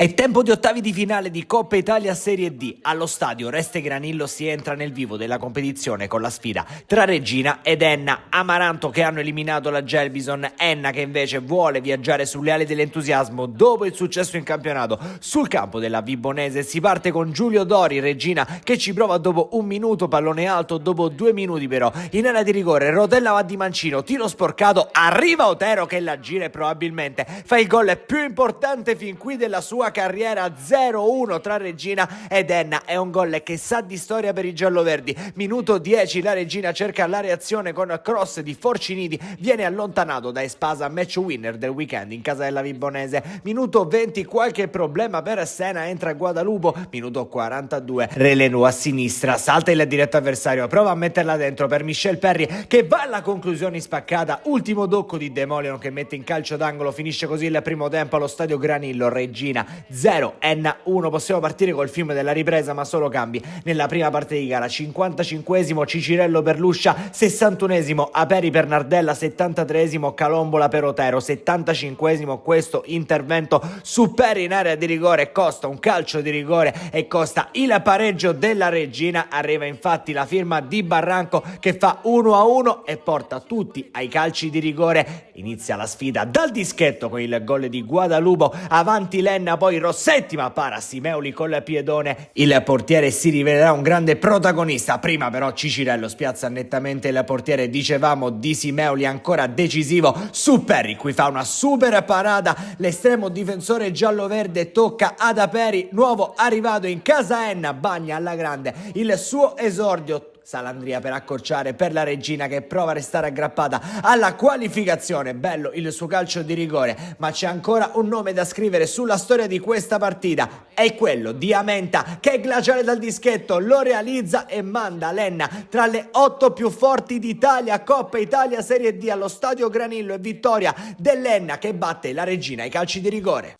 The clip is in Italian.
È tempo di ottavi di finale di Coppa Italia Serie D. Allo stadio Reste Granillo si entra nel vivo della competizione con la sfida tra Reggina ed Enna. Amaranto che hanno eliminato la Gelbison, Enna che invece vuole viaggiare sulle ali dell'entusiasmo dopo il successo in campionato. Sul campo della Vibonese si parte con Giulio Dori, Reggina che ci prova dopo un minuto, pallone alto dopo 2 minuti però. In area di rigore, rotella va di Mancino, tiro sporcato, arriva Otero che la gira e probabilmente fa il gol più importante fin qui della sua carriera. 0-1 tra Reggina ed Enna, è un gol che sa di storia per i gialloverdi. Minuto 10, la Reggina cerca la reazione con cross di Forcinidi, viene allontanato da Espasa, match winner del weekend in casa della Vibonese. Minuto 20, qualche problema per Sena, entra Guadalupo. Minuto 42, Relenu a sinistra, salta il diretto avversario, prova a metterla dentro per Michel Perry che va alla conclusione spaccata. Ultimo tocco di Demolion che mette in calcio d'angolo. Finisce così il primo tempo allo stadio Granillo. Reggina 0, Enna 1. Possiamo partire col film della ripresa, ma solo cambi. Nella prima parte di gara, 55esimo Cicirello per Luscia, 61esimo Aperi per Nardella, 73esimo Calombola per Otero, 75esimo questo intervento su Peri in area di rigore, costa un calcio di rigore e costa il pareggio della Reggina. Arriva infatti la firma di Barranco che fa 1-1 e porta tutti ai calci di rigore. Inizia la sfida dal dischetto con il gol di Guadalupo, avanti Lenna, poi Rossetti ma para Simeoli col piedone. Il portiere si rivelerà un grande protagonista, prima però Cicirello spiazza nettamente il portiere, dicevamo di Simeoli ancora decisivo su Perry, qui fa una super parata, l'estremo difensore giallo-verde tocca ad Aperi, nuovo arrivato in casa Enna, bagna alla grande il suo esordio. Salandria per accorciare per la Reggina che prova a restare aggrappata alla qualificazione. Bello il suo calcio di rigore, ma c'è ancora un nome da scrivere sulla storia di questa partita, è quello di Amenta che è glaciale dal dischetto, lo realizza e manda l'Enna tra le 8 più forti d'Italia. Coppa Italia Serie D allo stadio Granillo e vittoria dell'Enna che batte la Reggina ai calci di rigore.